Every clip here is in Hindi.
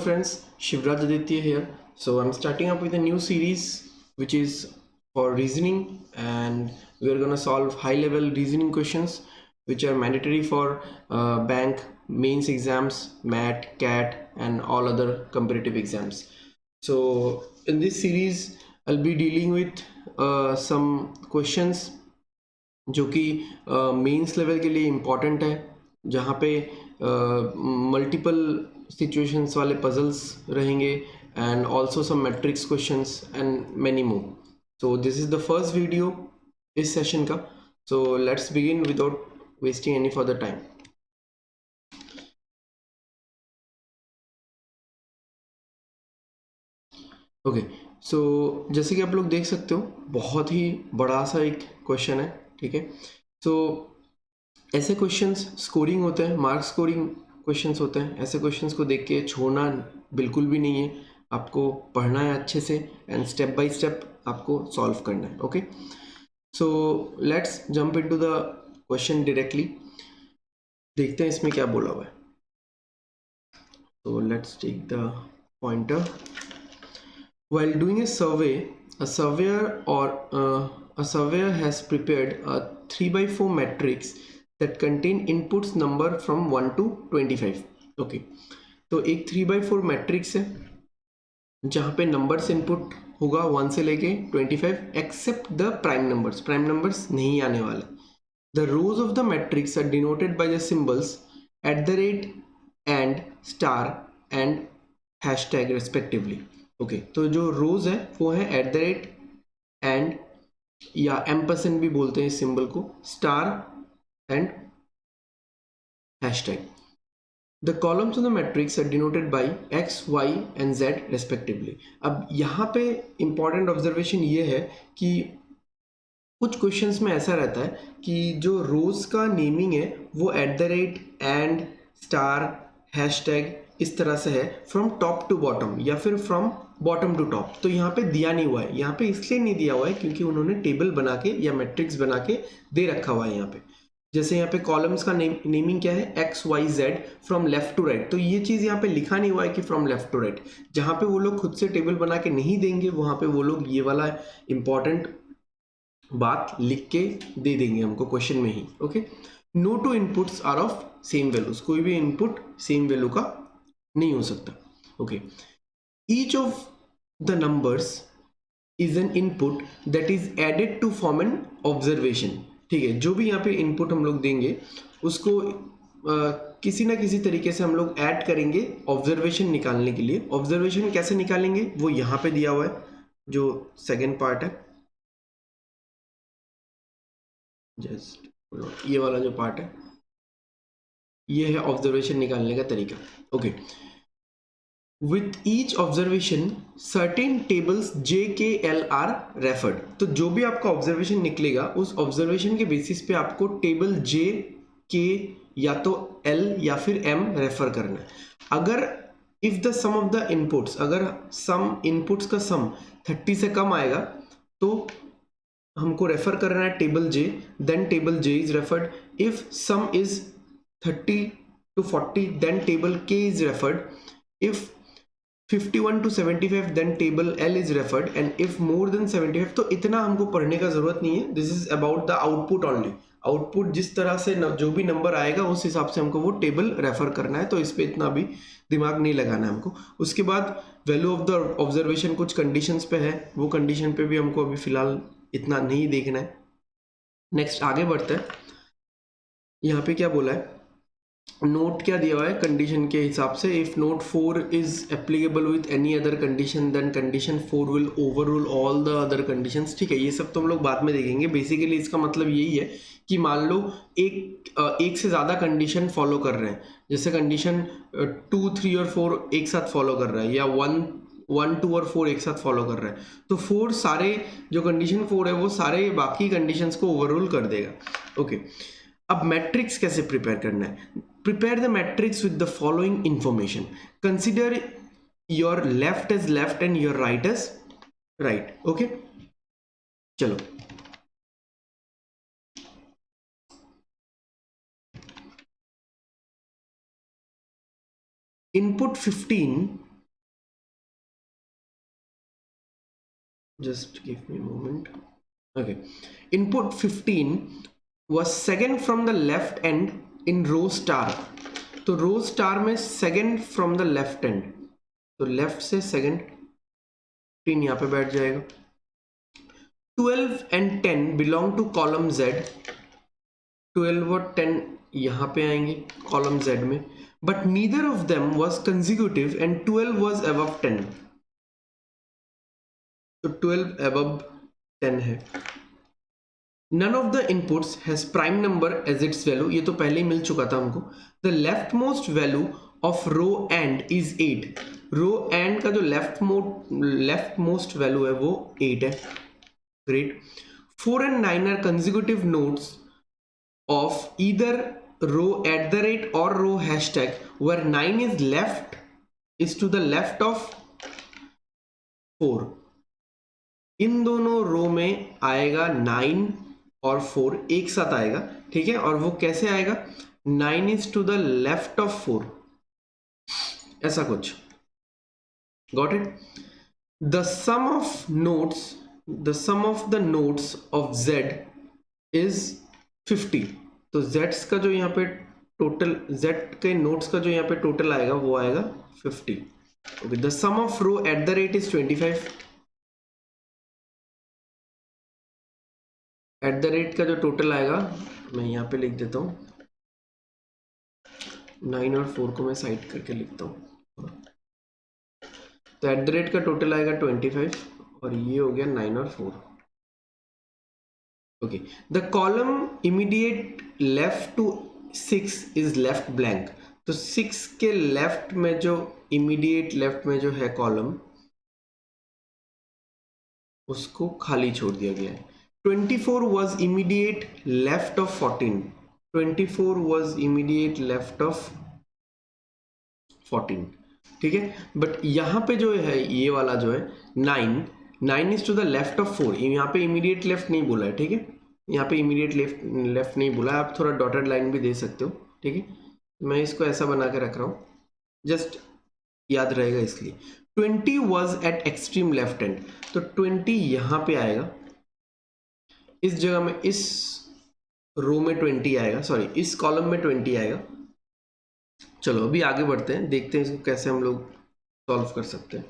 friends, Shivraj Aditya here. So I'm starting up with a new series which is for reasoning, and we are going to solve high level reasoning questions which are mandatory for bank mains exams, MAT, CAT and all other competitive exams. So in this series I'll be dealing with some questions जो कि मेंस लेवल के लिए इम्पॉर्टेंट है, जहाँ पे मल्टीपल सिचुएशंस वाले पजल्स रहेंगे and also some matrix questions and many more. So this is the first video इस सेशन का. So let's begin without wasting any further time. Okay, so जैसे कि आप लोग देख सकते हो बहुत ही बड़ा सा एक क्वेश्चन है. ठीक है, सो ऐसे क्वेश्चंस स्कोरिंग होते हैं, मार्क स्कोरिंग क्वेश्चंस होते हैं. ऐसे क्वेश्चंस को देख के छोड़ना बिल्कुल भी नहीं है, आपको पढ़ना है अच्छे से एंड स्टेप बाय स्टेप आपको सॉल्व करना है. Okay, so let's jump into the question directly. देखते हैं इसमें क्या बोला हुआ है. तो let's take the pointer. While doing a survey, a surveyor has prepared a 3x4 matrix that contain inputs number from 1 to 25. Okay, तो एक 3x4 मैट्रिक्स है जहाँ पे नंबर्स इनपुट होगा 1 से लेके 25 except the prime numbers. Prime numbers नहीं आने वाले. The rows of the matrix are denoted by the symbols @ and star and hashtag respectively. Okay, तो जो रोज है वो है @ एंड या एम्परसेंड भी बोलते हैं इस सिंबल को, star and hashtag. The columns of the matrix are denoted by x, y and z respectively. अब यहाँ पे इंपॉर्टेंट ऑब्जर्वेशन ये है कि कुछ क्वेश्चंस में ऐसा रहता है कि जो रोज का नेमिंग है वो @ एंड स्टार हैशटैग इस तरह से है फ्रॉम टॉप टू बॉटम या फिर फ्रॉम बॉटम टू टॉप. तो यहाँ पे दिया नहीं हुआ है. यहाँ पे इसलिए नहीं दिया हुआ है क्योंकि उन्होंने टेबल बना के या मैट्रिक्स बना के दे रखा हुआ है. यहाँ पे जैसे यहाँ पे कॉलम्स का नेमिंग क्या है, x, y, z from left to right. तो ये चीज़ यहाँ पे लिखा नहीं हुआ है कि फ्रॉम लेफ्ट टू राइट. जहाँ पे वो लोग खुद से टेबल बना के नहीं देंगे वहाँ पे वो लोग ये वाला इंपॉर्टेंट बात लिख के दे देंगे हमको क्वेश्चन में ही. Okay, no two inputs are of same values. कोई भी इनपुट सेम वैल्यू का नहीं हो सकता. Okay, each of the numbers is an input that is added to form an observation. ठीक है, जो भी यहाँ पे इनपुट हम लोग देंगे उसको किसी ना किसी तरीके से हम लोग ऐड करेंगे ऑब्जर्वेशन निकालने के लिए. ऑब्जर्वेशन कैसे निकालेंगे वो यहाँ पे दिया हुआ है, जो सेकेंड पार्ट है. जस्ट ये वाला जो पार्ट है ये है ऑब्जर्वेशन निकालने का तरीका. Okay, with each observation certain tables J, K, L are referred. तो जो भी आपका ऑब्जर्वेशन निकलेगा उस ऑब्जर्वेशन के बेसिस पे आपको टेबल J, K या तो L या फिर M रेफर करना है. अगर if the sum of the inputs, अगर सम इनपुट्स का सम 30 से कम आएगा तो हमको रेफर करना है table J, then table J is referred. If sum is 30 to 40 then table K is referred. If 51 to 75 then table L is referred, and if more than 75. तो इतना हमको पढ़ने का जरूरत नहीं है. This is about the output only. Output जिस तरह से जो भी नंबर आएगा उस हिसाब से हमको वो टेबल रेफर करना है. तो इस पे इतना भी दिमाग नहीं लगाना है हमको. उसके बाद वैल्यू ऑफ द ऑब्जर्वेशन कुछ कंडीशंस पे है, वो कंडीशन पे भी हमको अभी फिलहाल इतना नहीं देखना है. नेक्स्ट आगे बढ़ते हैं. यहाँ पे क्या बोला है, नोट क्या दिया हुआ है कंडीशन के हिसाब से. If note 4 is applicable with any other condition then condition 4 will overrule all the other conditions. ठीक है, ये सब तो हम लोग बाद में देखेंगे. बेसिकली इसका मतलब यही है कि मान लो एक से ज़्यादा कंडीशन फॉलो कर रहे हैं, जैसे कंडीशन 2, 3 और 4 एक साथ फॉलो कर रहा है, या 1, 2 और 4 एक साथ फॉलो कर रहा है, तो 4 सारे जो कंडीशन 4 है वो सारे बाकी कंडीशंस को ओवररूल कर देगा. ओके, अब मैट्रिक्स कैसे प्रिपेयर करना है. Prepare the matrix with the following information. Consider your left as left and your right as right. Okay, चलो input 15 just give me a moment. Okay, input 15 was second from the left end in row star. तो रो स्टार में second from the left and, तो लेफ्ट से सेकंड 15 यहाँ पे बैठ जाएगा. 12 and 10 belong to column Z. 12 और 10 यहाँ पे आएंगे कॉलम Z में, but neither of them was consecutive and 12 was above 10. तो 12 above 10 है. None of the inputs has prime number as its value. ये तो पहले ही मिल चुका था हमको. The leftmost value of row AND is 8. Row AND का जो leftmost value है वो 8 है. Great. 4 and 9 are consecutive nodes of either row @ or row hashtag, where 9 is to the left of 4. इन दोनों रो में आएगा 9 और 4 एक साथ आएगा, ठीक है. और वो कैसे आएगा? 9 is to the left of 4, ऐसा कुछ. Got it? The sum of the nodes of Z is 50. तो Z का जो यहाँ पे टोटल, Z के नोड्स का जो यहाँ पे टोटल आएगा वो आएगा 50. Okay, the sum of row @ is 25. @ का जो टोटल आएगा मैं यहाँ पे लिख देता हूँ. 9 और 4 को मैं साइड करके लिखता हूँ. तो @ का टोटल आएगा 25 और ये हो गया 9 और 4. Okay. The column immediate left to 6 is left blank. तो 6 के लेफ्ट में जो इमीडिएट लेफ्ट में जो है कॉलम, उसको खाली छोड़ दिया गया है. 24 was immediate left of 14. 24 was immediate left of 14. ठीक है. बट यहाँ पे जो है ये वाला जो है 9 is to the left of 4. यहाँ पे immediate left नहीं बोला है, ठीक है. यहाँ पे immediate left नहीं बोला है. आप थोड़ा डॉटेड लाइन भी दे सकते हो, ठीक है. मैं इसको ऐसा बना के रख रहा हूँ, जस्ट याद रहेगा इसलिए. 20 was at extreme left end. तो 20 यहाँ पे आएगा, इस जगह में, इस रो में 20 आएगा, सॉरी इस कॉलम में 20 आएगा. चलो अभी आगे बढ़ते हैं, देखते हैं इसको कैसे हम लोग सॉल्व कर सकते हैं.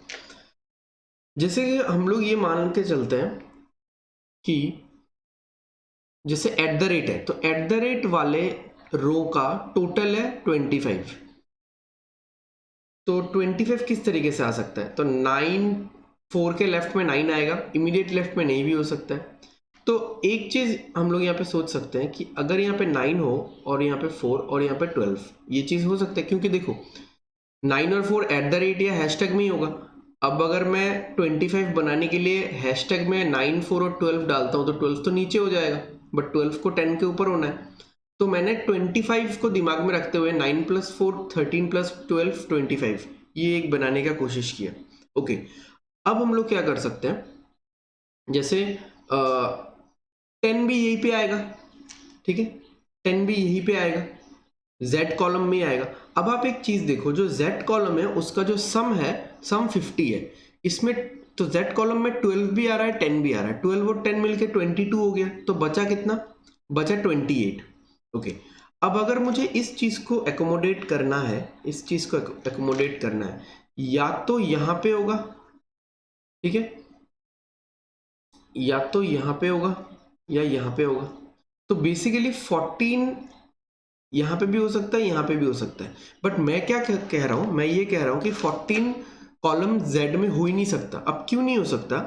जैसे कि हम लोग ये मान के चलते हैं कि जैसे @ है, तो @ वाले रो का टोटल है 25. तो 25 किस तरीके से आ सकता है? तो 9, 4 के लेफ्ट में 9 आएगा, इमीडिएट लेफ्ट में नहीं भी हो सकता है. तो एक चीज हम लोग यहाँ पे सोच सकते हैं कि अगर यहाँ पे 9 हो और यहाँ पे 4 और यहाँ पे 12, ये चीज हो सकता है. क्योंकि देखो 9 और 4 @ या हैशटैग में ही होगा. अब अगर मैं 25 बनाने के लिए हैशटैग में 9, 4 और 12 डालता हूँ तो 12 तो नीचे हो जाएगा, बट 12 को 10 के ऊपर होना है. तो मैंने 25 को दिमाग में रखते हुए 9 + 4 13 + 12 25 ये एक बनाने का कोशिश किया. ओके. अब हम लोग क्या कर सकते हैं, जैसे 10 भी यहीं पे आएगा, ठीक है. 10 भी यहीं पे आएगा, Z कॉलम में आएगा. अब आप एक चीज देखो, जो Z कॉलम है उसका जो सम है, सम 50 है इसमें. तो Z कॉलम में 12 भी आ रहा है, 10 भी आ रहा है. 12 और 10 मिलके 22 हो गया. तो बचा कितना? बचा 28. ओके. अब अगर मुझे इस चीज को एकोमोडेट करना है, इस चीज को एकोमोडेट करना है, या तो यहां पे होगा, ठीक है, या तो यहां पे होगा या यहां पे होगा. तो बेसिकली 14 यहां पे भी हो सकता है, यहां पे भी हो सकता है. बट मैं क्या कह रहा हूं, मैं ये कह रहा हूं कि 14 कॉलम Z में हो ही नहीं सकता. अब क्यों नहीं हो सकता?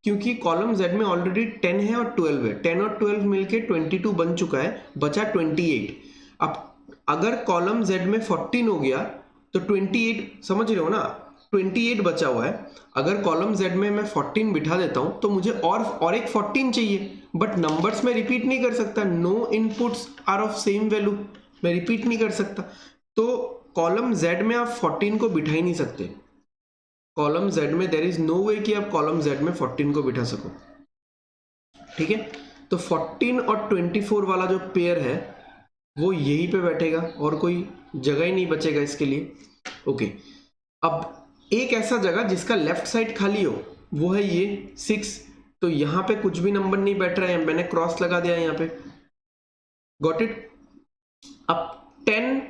क्योंकि कॉलम Z में ऑलरेडी 10 है और 12 है. 10 और 12 मिलके 22 बन चुका है, बचा 28. अब अगर कॉलम Z में 14 हो गया तो 28, समझ रहे हो ना, 28 बचा हुआ है. अगर कॉलम Z में मैं 14 बिठा देता हूं तो मुझे और एक 14 चाहिए, बट नंबर्स में रिपीट नहीं कर सकता. No inputs are of same value, मैं रिपीट नहीं कर सकता. तो कॉलम Z में आप 14 को बिठा ही नहीं सकते. कॉलम Z में देयर इज नो वे कि आप कॉलम Z में 14 को बिठा सको, ठीक है. तो 14 और 24 वाला जो पेयर है वो यहीं पे बैठेगा और कोई जगह ही नहीं बचेगा इसके लिए. ओके. अब एक ऐसा जगह जिसका लेफ्ट साइड खाली हो वो है ये 6. तो यहाँ पे कुछ भी नंबर नहीं बैठ रहा है, मैंने क्रॉस लगा दिया यहाँ पे। Got it. अब 10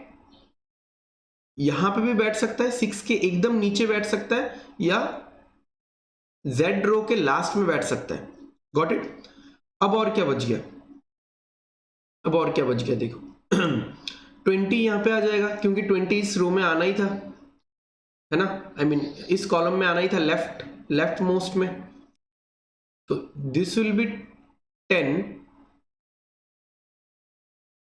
यहां पे भी बैठ सकता है, 6 के एकदम नीचे बैठ सकता है, या Z रो के लास्ट में बैठ सकता है। Got it. अब और क्या बच गया, अब और क्या बच गया देखो 20 यहां पे आ जाएगा, क्योंकि 20 इस रो में आना ही था, है ना, आई मीन इस कॉलम में आना ही था, लेफ्ट मोस्ट में। तो दिस विल बी 10,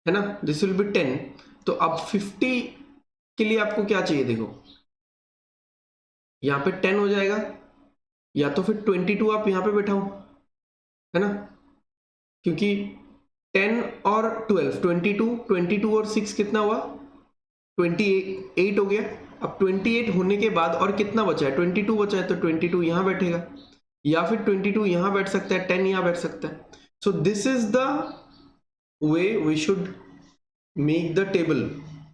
है ना, दिस विल बी 10। तो अब 50 के लिए आपको क्या चाहिए देखो, यहां पे 10 हो जाएगा, या तो फिर 22 आप यहां पे बैठाओ, है ना, क्योंकि 10 और 12, 22 और 6 कितना हुआ, 28 हो गया। अब 28 होने के बाद और कितना बचा है, 22 बचा है, तो 22 यहां बैठेगा, या फिर 22 यहां बैठ सकता है, 10 यहां बैठ सकता है। So this is the way we should make the table,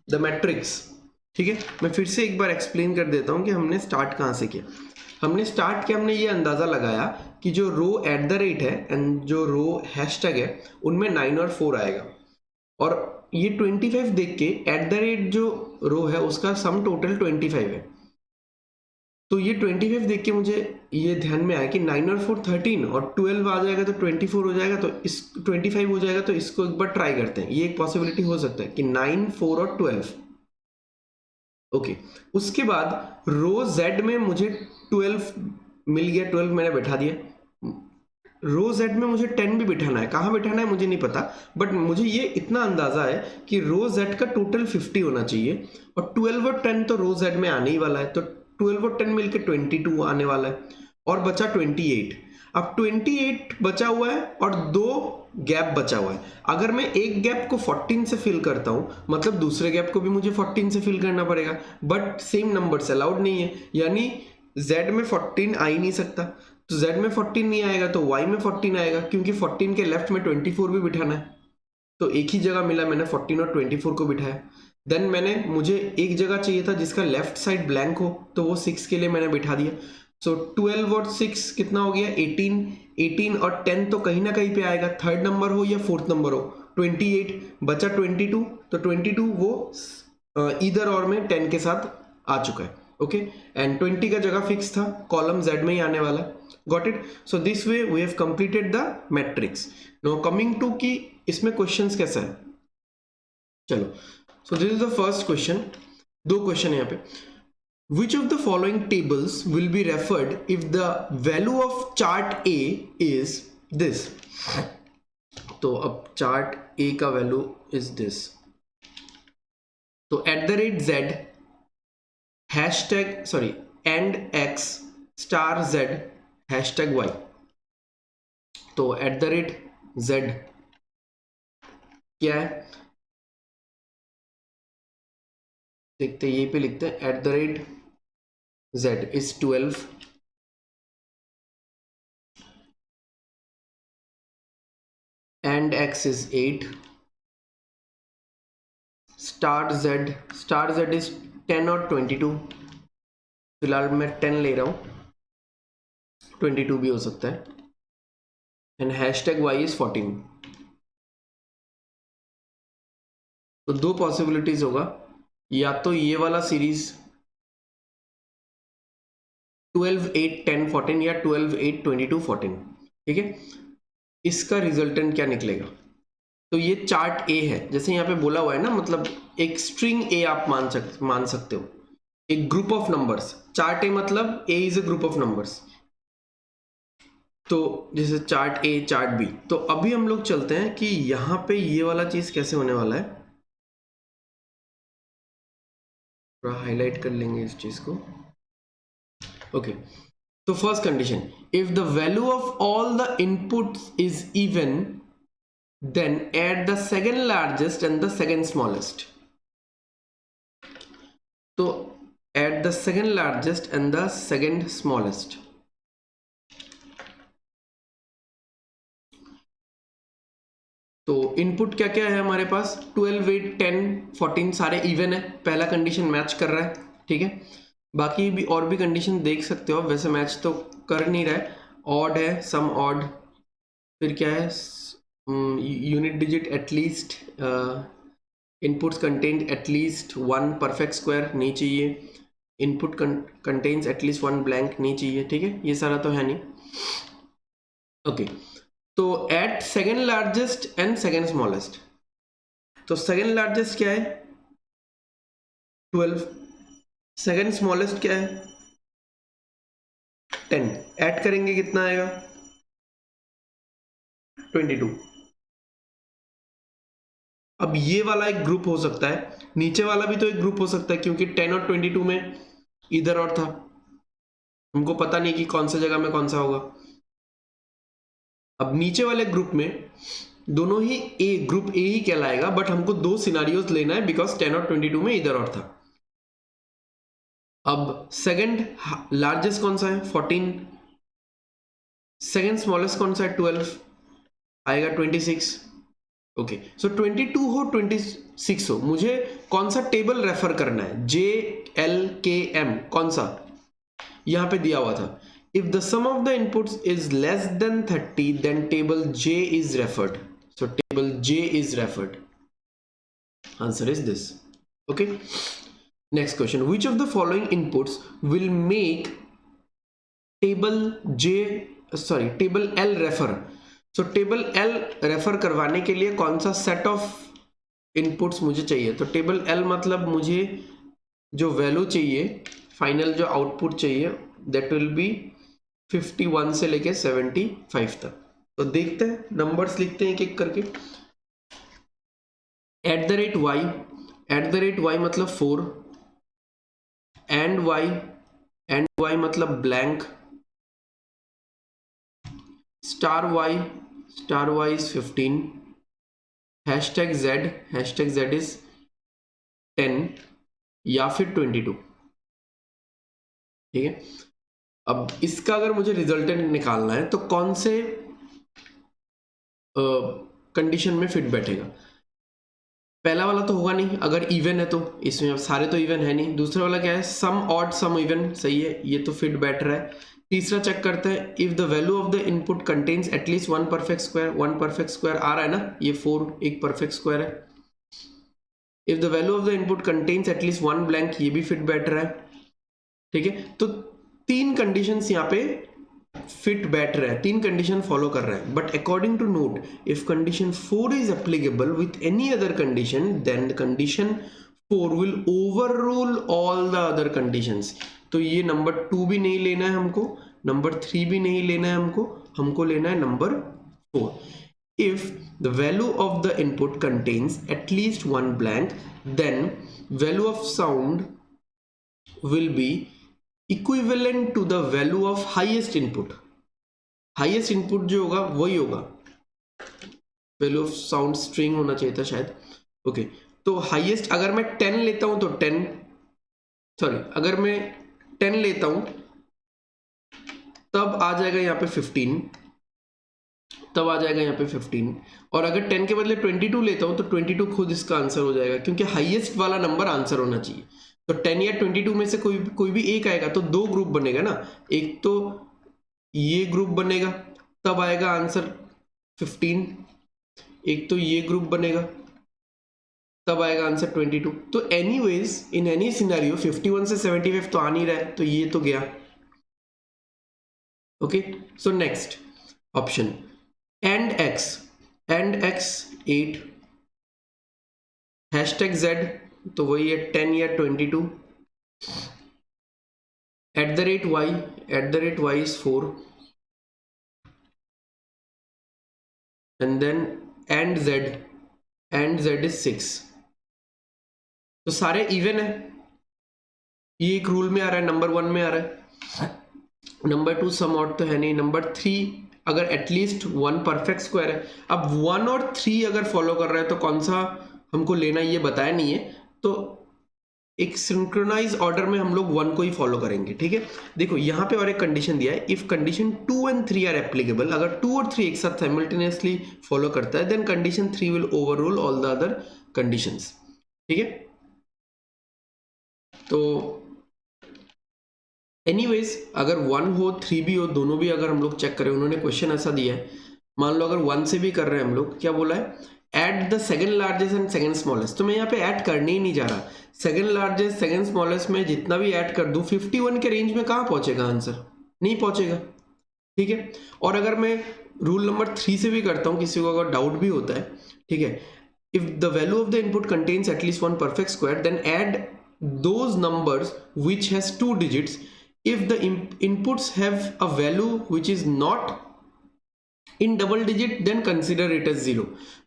the matrix. ठीक है, मैं फिर से एक बार एक्सप्लेन कर देता हूं कि हमने स्टार्ट कहां से किया। हमने स्टार्ट किया, हमने ये अंदाजा लगाया कि जो रो एट द रेट है एंड जो रो हैशटैग है उनमें 9 और 4 आएगा, और ये 25 देख के एट द रेट जो रो है उसका सम टोटल 25 है। तो ये 25 देख के मुझे ये ध्यान में आया कि 9 और 4 13, और 12 आ जाएगा तो 24 हो जाएगा, तो इस 25 हो जाएगा, तो इसको एक बार ट्राई करते हैं। ये एक पॉसिबिलिटी हो सकता है कि 9 4 और 12। ओके, उसके बाद रो जेड में मुझे 12 मिल गया, 12 मैंने बैठा दिया। रो जेड में मुझे 10 भी बिठाना है, कहाँ बिठाना है मुझे नहीं पता, बट मुझे ये इतना अंदाजा है कि रो जेड का टोटल 50 होना चाहिए, और 12 और 10 तो रो जेड में आने ही वाला है, तो 12 और 10 मिलकर 22 आने वाला है, और बचा 28। अब 28 बचा हुआ है और 2 गैप बचा हुआ है। अगर मैं एक गैप को 14 से फिल करता हूं, मतलब दूसरे गैप को भी मुझे 14 से फिल करना पड़ेगा, बट सेम नंबर्स अलाउड नहीं है, यानी z में 14 आ ही नहीं सकता। तो z में 14 नहीं आएगा तो y में 14 आएगा, क्योंकि 14 के लेफ्ट में 24 भी बिठाना है। तो एक ही जगह मिला, मैंने 14 और 24 को बिठाया। देन मुझे एक जगह चाहिए था जिसका लेफ्ट साइड ब्लैंक हो, तो वो 6 के लिए मैंने बिठा दिया। सो 12 और 6 कितना हो गया, 18 और 10 तो कहीं ना कहीं पे आएगा, थर्ड नंबर हो या फोर्थ नंबर हो। 28 बचा 22, तो 22 वो इधर और में 10 के साथ आ चुका है। ओके, एंड 20 का जगह फिक्स था, कॉलम Z में ही आने वाला। Got it. So this way we have completed the matrix. Now coming to कि इसमें क्वेश्चंस कैसा है, चलो। So this is the first question, 2 question है यहाँ पे। Which of the following tables will be referred if the value of chart A is this? तो अब चार्ट A का वैल्यू is this, तो @z hashtag sorry and x star z hashtag y, तो @z क्या है देखते, ये पे लिखते हैं @z is 12 and x is 8, star z is 10 और 22, फिलहाल मैं 10 ले रहा हूं, 22 भी हो सकता है, एंड हैशटैग y is 14। तो 2 पॉसिबिलिटीज होगा, या तो ये वाला सीरीज 12 8 10 14 या 12 8 22 14। ठीक है, इसका रिजल्टेंट क्या निकलेगा, तो ये चार्ट ए है, जैसे यहाँ पे बोला हुआ है ना, मतलब एक स्ट्रिंग ए आप मान सकते हो, एक group of numbers. Chart A मतलब A is a group of numbers, तो जैसे चार्ट ए चार्ट बी। तो अभी हम लोग चलते हैं कि यहाँ पे ये वाला चीज कैसे होने वाला है, थोड़ा हाईलाइट कर लेंगे इस चीज को। ओके, तो first condition, if the value of all the inputs is even, then add the second largest and the second smallest. तो add the second largest and the second smallest. तो इनपुट क्या क्या है हमारे पास, 12 8 10 14 सारे इवन है, पहला कंडीशन मैच कर रहा है। ठीक है, बाकी भी और भी कंडीशन देख सकते हो, वैसे मैच तो कर नहीं रहा है, ऑड है, सम ऑड, फिर क्या है, unit digit at least, inputs content at least one perfect square नहीं चाहिए, input contains at least one blank नहीं चाहिए, ठीक है, ये सारा तो है नहीं। ओके, तो at second largest and second smallest, तो सेकेंड लार्जेस्ट क्या है 12, सेकेंड स्मॉलेस्ट क्या है 10, ऐड करेंगे कितना आएगा 22। अब ये वाला एक ग्रुप हो सकता है, नीचे वाला भी तो एक ग्रुप हो सकता है, क्योंकि 10 और 22 में इधर और था, हमको पता नहीं कि कौन सा जगह में कौन सा होगा। अब नीचे वाले ग्रुप में दोनों ही ग्रुप ए ही कहलाएगा, बट हमको दो सिनारियोज लेना है बिकॉज 10 और 22 में इधर और था। अब सेकंड लार्जेस्ट कौन सा है 14, सेकंड स्मॉलेस्ट कौन सा है 12, आएगा 26। ओके, सो 22 हो 26 हो, मुझे कौन सा टेबल रेफर करना है, JLKM, कौन सा यहां पे दिया हुआ था, if the sum of the inputs is less than 30 then table J is referred, so table J is referred, answer is this. Okay, next question, which of the following inputs will make table L refer, so table L refer करवाने के लिए कौन सा सेट ऑफ इनपुट्स मुझे चाहिए, तो टेबल L मतलब मुझे जो वैल्यू चाहिए, फाइनल जो आउटपुट चाहिए, दैट विल बी 51 से लेके 75 तक। तो देखते हैं, नंबर्स लिखते हैं एक एक करके। @y, @y मतलब 4, एंड y मतलब blank, star y is 15, hashtag z is 10 या फिर 22, ठीक है। अब इसका अगर मुझे रिजल्टेंट निकालना है तो कौन से कंडीशन में फिट बैठेगा, पहला वाला तो होगा नहीं, अगर इवन है तो, इसमें अब सारे तो इवन है नहीं। दूसरा वाला क्या है, सम ऑड सम इवन, सही है, ये तो फिट बैठ रहा है। तीसरा चेक करते हैं, if the value of the input contains at least one perfect square, one perfect square आ रहा है ना, ये 4 एक परफेक्ट स्क्वायर है। If the value of the input contains at least one blank, ये भी फिट बैठ रहा है, ठीक है। तो तीन कंडीशंस यहाँ पे फिट बैठ रहा है, तीन कंडीशन फॉलो कर रहा है, but according to note, if condition 4 is applicable with any other condition then the condition 4 will overrule all the other conditions. तो ये नंबर 2 भी नहीं लेना है हमको, नंबर 3 भी नहीं लेना है हमको लेना है number 4। if the value of the input contains at least one blank then value of sound will be equivalent to the value of highest input, highest input जो होगा वही होगा, value of sound string होना चाहिए था शायद। ओके, तो highest अगर मैं 10 लेता हूं तो 10, सॉरी अगर मैं 10 लेता हूं तब आ जाएगा यहाँ पे 15, तब आ जाएगा यहाँ पे 15, और अगर 10 के बदले 22 लेता हूं तो 22 खुद इसका आंसर हो जाएगा, क्योंकि हाईएस्ट वाला नंबर आंसर होना चाहिए। तो 10 या 22 में से कोई भी एक आएगा तो दो ग्रुप बनेगा ना, एक तो ये ग्रुप बनेगा तब आएगा आंसर 15, एक तो ये ग्रुप बनेगा तब आएगा आंसर 22। तो एनीवेज इन एनी सिनेरियो 51 से 75 तो आ नहीं रहा है, तो ये तो गया। Okay, so next option and x 8, hashtag z तो वही है 10 या 22, @y is 4, and then and z is 6। तो सारे इवन है, ये एक रूल में आ रहा है, नंबर 1 में आ रहा है, नंबर 2 सम ऑड तो है नहीं, नंबर 3 अगर एटलीस्ट वन परफेक्ट स्क्वायर है। अब 1 और 3 अगर फॉलो कर रहा है तो कौन सा हमको लेना ये बताया नहीं है, तो एक सिंक्रोनाइज ऑर्डर में हम लोग 1 को ही फॉलो करेंगे, ठीक है। देखो यहाँ पे और एक कंडीशन दिया है, if condition 2 and 3 are applicable, अगर 2 और 3 एक साथ साइमल्टेनियसली फॉलो करता है then condition 3 will overrule all the other conditions, ठीक है। तो एनीवेज अगर 1 हो 3 भी हो, दोनों भी अगर हम लोग चेक करें, उन्होंने क्वेश्चन ऐसा दिया है, मान लो अगर 1 से भी कर रहे हैं हम लोग, क्या बोला है, add the second largest and second smallest, तो मैं यहाँ पे ऐड करने ही नहीं जा रहा। सेकंड लार्जेस्ट सेकंड स्मॉलेस्ट में जितना भी ऐड कर दूं 51 के रेंज में कहाँ पहुंचेगा आंसर, नहीं पहुंचेगा, ठीक है। और अगर मैं रूल नंबर 3 से भी करता हूँ, किसी को अगर डाउट भी होता है, ठीक है, if the value of the input contains at least one perfect square, then add those numbers which has 2 digits. If the inputs have a value which is not in double digit, then consider it as 0.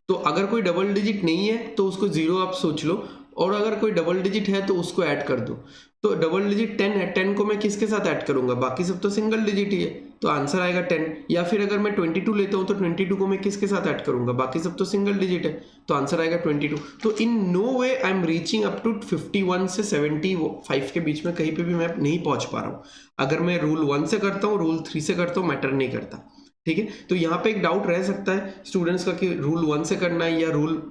तो अगर कोई डबल डिजिट नहीं है तो उसको 0 आप सोच लो, और अगर कोई डबल डिजिट है तो उसको ऐड कर दो। तो डबल डिजिट 10 है, 10 को मैं किसके साथ ऐड करूंगा, बाकी सब तो सिंगल डिजिट ही है, तो आंसर आएगा 10। या फिर अगर मैं 22 लेता हूं तो 22 को मैं किसके साथ ऐड करूंगा, बाकी सब तो सिंगल डिजिट है, तो आंसर आएगा 22। तो in no way I am reaching up to 51 से 75 के बीच में कहीं पे भी मैं नहीं पहुंच पा रहा हूँ। अगर मैं रूल 1 से करता हूँ, रूल 3 से करता हूँ, मैटर नहीं करता, ठीक है। तो यहाँ पे एक डाउट रह सकता है स्टूडेंट्स का कि रूल 1 से करना है या रूल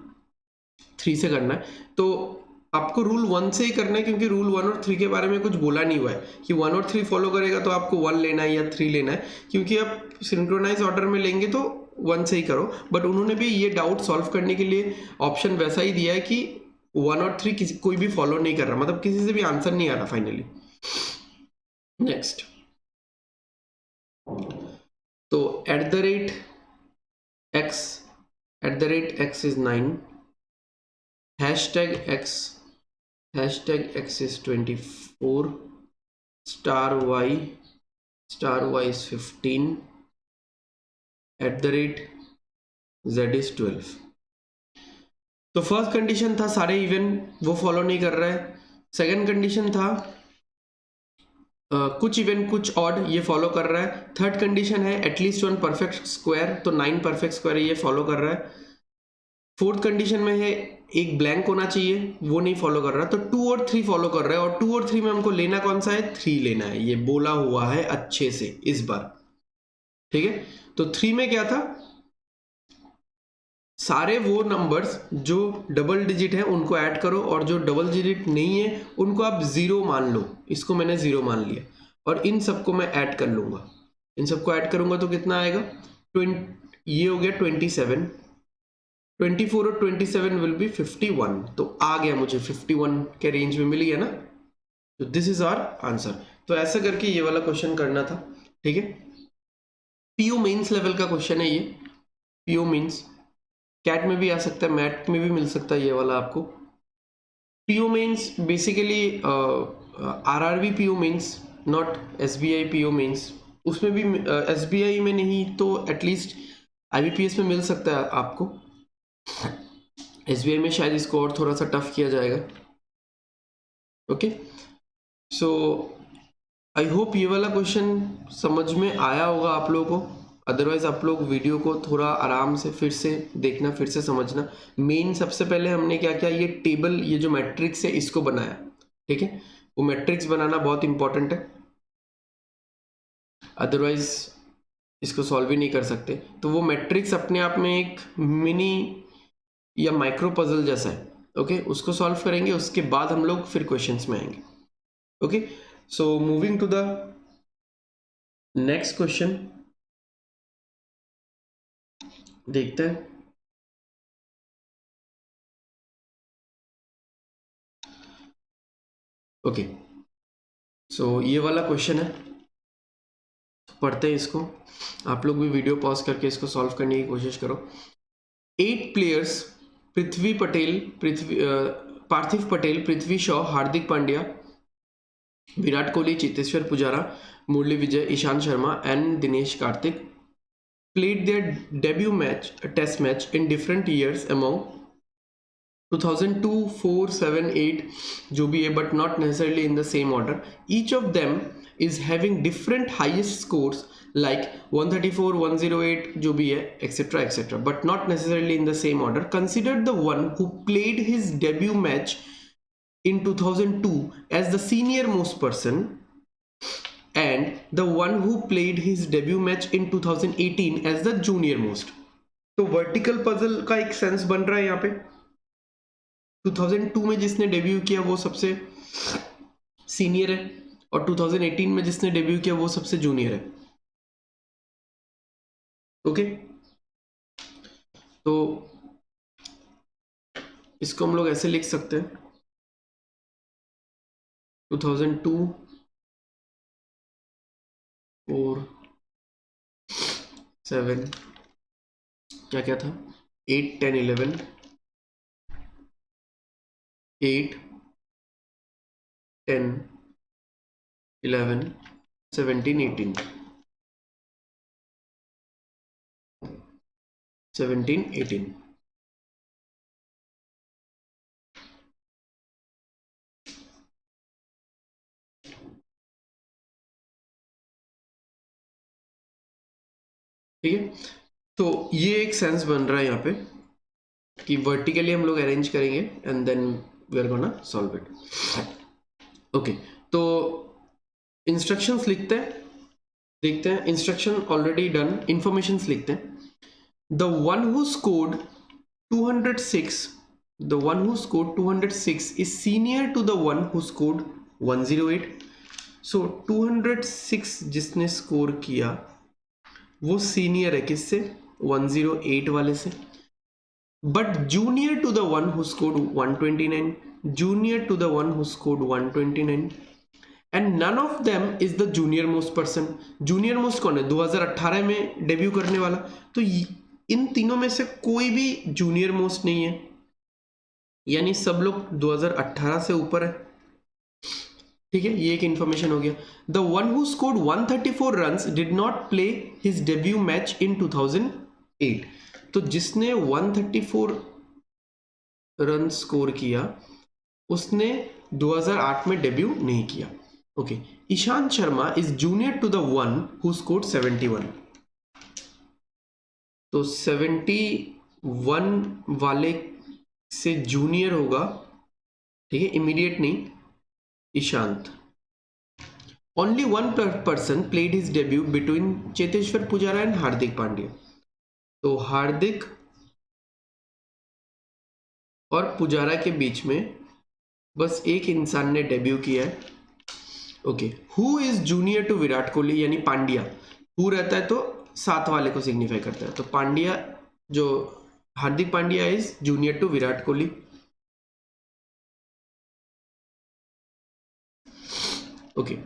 3 से करना है। तो आपको रूल 1 से ही करना है, क्योंकि रूल 1 और 3 के बारे में कुछ बोला नहीं हुआ है कि 1 और 3 फॉलो करेगा तो आपको 1 लेना है या 3 लेना है, क्योंकि आप सिंक्रोनाइज ऑर्डर में लेंगे तो 1 से ही करो। बट उन्होंने भी ये डाउट सॉल्व करने के लिए ऑप्शन वैसा ही दिया है कि 1 और 3 किसी कोई भी फॉलो नहीं कर रहा, मतलब किसी से भी आंसर नहीं आ रहा फाइनली। नेक्स्ट, तो at the rate x is 9, hashtag x is 24, star y is 15, at the rate z is 12। तो फर्स्ट कंडीशन था सारे इवन वो फॉलो नहीं कर रहा है। सेकंड कंडीशन था कुछ इवन कुछ ऑड ये फॉलो कर रहा है। थर्ड कंडीशन है एटलीस्ट 1 परफेक्ट स्क्वायर, तो 9 परफेक्ट स्क्वायर ये फॉलो कर रहा है। फोर्थ कंडीशन में है एक ब्लैंक होना चाहिए, वो नहीं फॉलो कर रहा। तो 2 और 3 फॉलो कर रहा है, और 2 और 3 में हमको लेना कौन सा है, 3 लेना है, ये बोला हुआ है अच्छे से इस बार, ठीक है। तो 3 में क्या था, सारे वो नंबर्स जो डबल डिजिट है उनको ऐड करो, और जो डबल डिजिट नहीं है उनको आप 0 मान लो। इसको मैंने 0 मान लिया, और इन सबको मैं ऐड कर लूंगा। इन सबको ऐड करूंगा तो कितना आएगा, 20, ये हो गया 27, 24 और 27 विल बी 51। तो आ गया मुझे 51 के रेंज में मिल गया ना, तो दिस इज आवर आंसर। तो ऐसा करके ये वाला क्वेश्चन करना था, ठीक है। पीयू मेंस लेवल का क्वेश्चन है ये, पीयू मेंस, कैट में भी आ सकता है, मैट में भी मिल सकता है ये वाला आपको। PO mains basically RRB PO mains, not SBI PO mains. उसमें भी एसबीआई में नहीं तो एटलीस्ट आईबीपीएस में मिल सकता है आपको। एसबीआई में शायद इसको और थोड़ा सा टफ किया जाएगा। ओके, सो आई होप ये वाला क्वेश्चन समझ में आया होगा आप लोगों को। अदरवाइज आप लोग वीडियो को थोड़ा आराम से फिर से देखना, फिर से समझना। मेन सबसे पहले हमने क्या किया, ये टेबल, ये जो मैट्रिक्स है इसको बनाया, ठीक है। वो मैट्रिक्स बनाना बहुत इंपॉर्टेंट है, अदरवाइज इसको सॉल्व ही नहीं कर सकते। तो वो मैट्रिक्स अपने आप में एक मिनी या माइक्रो पजल जैसा है, ओके। उसको सॉल्व करेंगे, उसके बाद हम लोग फिर क्वेश्चंस में आएंगे। Okay, so moving to the next question, देखते हैं। ओके, सो ये वाला क्वेश्चन है, पढ़ते हैं इसको। आप लोग भी वीडियो पॉज करके इसको सॉल्व करने की कोशिश करो। 8 players, Parthiv Patel, Prithvi Shaw, Hardik Pandya, Virat Kohli, Cheteshwar Pujara, Murali Vijay, Ishant Sharma and Dinesh Karthik played their debut match, a test match, in different years among 2002, 4, 7, 8 जो भी है, but not necessarily in the same order. Each of them is having different highest scores like 134, 108 जो भी है, etc, etc, but not necessarily in the same order. Consider the one who played his debut match in 2002 as the senior most person and the one who played his debut match in 2018 as the junior most. तो वर्टिकल पजल का एक सेंस बन रहा है यहाँ पे। 2002 में जिसने डेब्यू किया वो सबसे सीनियर है, और 2018 में जिसने डेब्यू किया वो सबसे जूनियर है। ओके, तो इसको हम लोग ऐसे लिख सकते हैं 2002 4 7 क्या क्या था 8 10 11 8 10 11 17 18 17 18। ठीक है, तो ये एक सेंस बन रहा है यहाँ पे कि वर्टिकली हम लोग अरेंज करेंगे and then we are gonna solve it. Okay, तो इंस्ट्रक्शंस लिखते हैं, देखते हैं। इंस्ट्रक्शन ऑलरेडी डन, इंफॉर्मेशंस लिखते हैं। The one who scored 206, the one who scored 206 is senior to the one who scored 108. so 206 जिसने स्कोर किया वो सीनियर है किससे, 108 वाले से। But junior to the one who scored 129, junior to the one who scored 129 and none of them is the junior most person. Junior most कौन है, 2018 में डेब्यू करने वाला। तो इन तीनों में से कोई भी जूनियर मोस्ट नहीं है, यानी सब लोग 2018 से ऊपर है। ठीक है, ये एक इंफॉर्मेशन हो गया। The one who scored 134 runs did not play his debut match इन 2008। तो जिसने 134 रन स्कोर किया उसने 2008 में डेब्यू नहीं किया। Okay, Ishant Sharma is junior to the one who scored 71। तो 71 वाले से जूनियर होगा, ठीक है, इमीडिएट नहीं, Ishant. Only one person played his debut between Cheteshwar Pujara and Hardik Pandya. तो हार्दिक और पुजारा के बीच में बस एक इंसान ने डेब्यू किया है। Okay, who is junior to Virat Kohli, यानी पांड्या। हु रहता है तो साथ वाले को सिग्निफाई करता है, तो पांड्या जो Hardik Pandya is junior to Virat Kohli. Okay,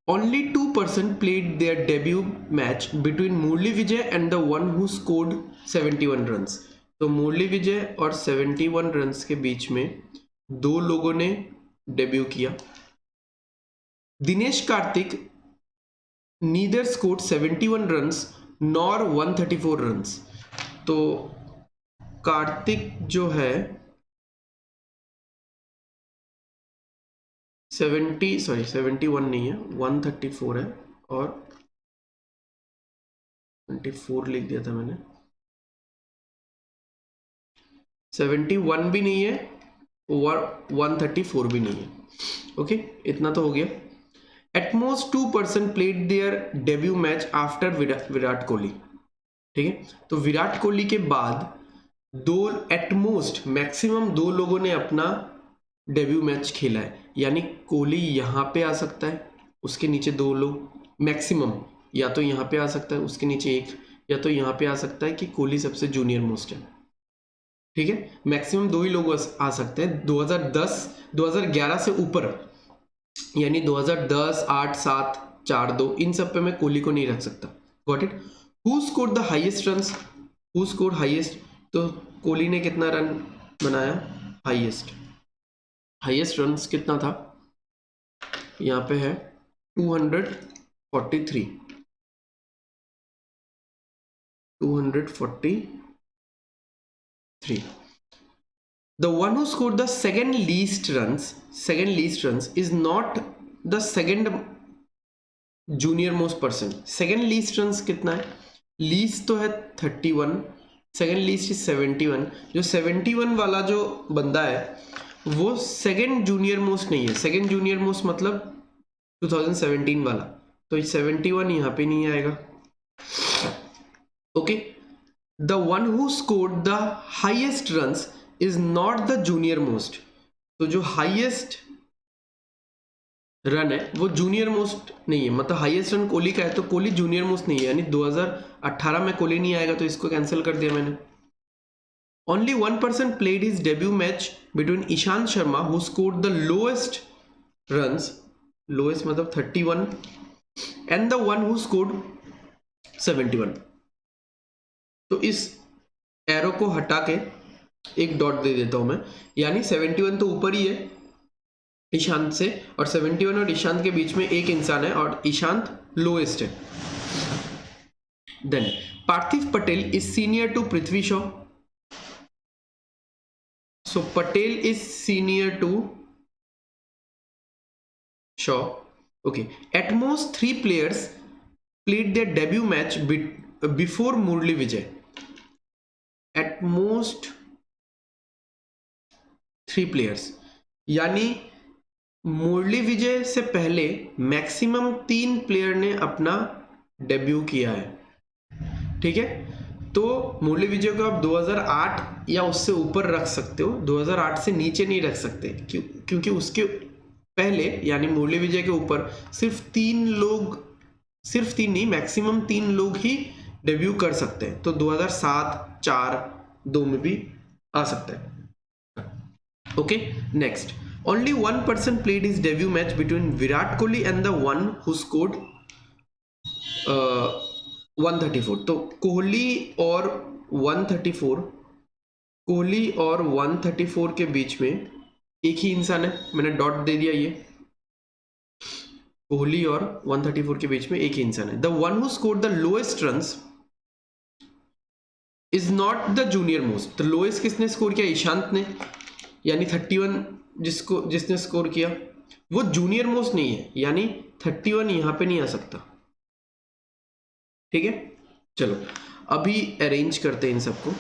only 2% played their debut match between Murali Vijay and the one who scored 71 runs। तो मुरली विजय और 71 रन्स के बीच में दो लोगों ने डेब्यू किया। Dinesh Karthik neither scored 71 runs nor 134 runs. तो कार्तिक जो है 71 नहीं है, 134 है, और 24 लिख दिया था मैंने। 71 भी नहीं है और 134 भी नहीं है। ओके, इतना तो हो गया। At most 2% played their debut match after Virat Kohli. ठीक है, तो विराट कोहली के बाद दो, एटमोस्ट मैक्सिमम दो लोगों ने अपना डेब्यू मैच खेला है, यानी कोहली यहाँ पे आ सकता है, उसके नीचे दो लोग मैक्सिमम, या तो यहाँ पे आ सकता है उसके नीचे एक, या तो यहाँ पे आ सकता है कि कोहली सबसे जूनियर मोस्ट है। ठीक है, मैक्सिमम दो ही लोग आ सकते हैं 2010 2011 से ऊपर, यानी 2010 8 7 4 2 इन सब पे मैं कोहली को नहीं रख सकता। Got it. Who scored the highest runs, who scored highest, तो कोहली ने कितना रन बनाया, हाईएस्ट। हाईएस्ट रन्स कितना था, यहाँ पे है 243 243। The one who scored the second least runs is not the second junior most person। second least runs कितना है, least तो है 31, second least is 71। जो 71 वाला जो बंदा है वो सेकेंड जूनियर मोस्ट नहीं है। सेकेंड जूनियर मोस्ट मतलब 2017 वाला, तो 71 यहाँ पे नहीं आएगा। Okay, the one who scored the highest runs is not the junior most. तो जो हाईएस्ट रन है वो जूनियर मोस्ट नहीं है, मतलब हाईएस्ट रन कोहली का है तो कोहली जूनियर मोस्ट नहीं है, यानी 2018 में कोहली नहीं आएगा तो इसको कैंसिल कर दिया मैंने। Only one person played his debut match between Ishant Sharma who scored the lowest runs, lowest मतलब 31, and the one who scored 71। तो इस एरो को हटा के एक डॉट दे देता हूं मैं, यानी 71 तो ऊपर ही है ईशांत से, और 71 और ईशांत के बीच में एक इंसान है और ईशांत लोएस्ट है। Then Parthiv Patel is senior to Prithvi Shaw, so Patel is senior to Shaw. Okay, at most 3 players played their debut match before Murali Vijay, at most 3 players, यानी मुरली विजय से पहले मैक्सिमम 3 प्लेयर ने अपना डेब्यू किया है। ठीक है, तो मुरली विजय को आप 2008 या उससे ऊपर रख सकते हो, 2008 से नीचे नहीं रख सकते, क्योंकि उसके पहले यानी मुरली विजय के ऊपर सिर्फ 3 लोग, सिर्फ 3 नहीं मैक्सिमम 3 लोग ही डेब्यू कर सकते हैं, तो 2007, 4, 2 में भी आ सकता है। Okay, next. Only one person played his debut match between Virat Kohli and the one who scored 134. तो कोहली और 134, कोहली और 134 के बीच में एक ही इंसान है, मैंने डॉट दे दिया, ये कोहली और 134 के बीच में एक ही इंसान है। The one who scored the lowest runs is not the junior most, तो लोएस्ट किसने स्कोर किया? ईशांत ने, यानी 31 जिसने स्कोर किया वो जूनियर मोस्ट नहीं है, यानी 31 यहां पे नहीं आ सकता। ठीक है, चलो अभी अरेंज करते हैं इन सबको,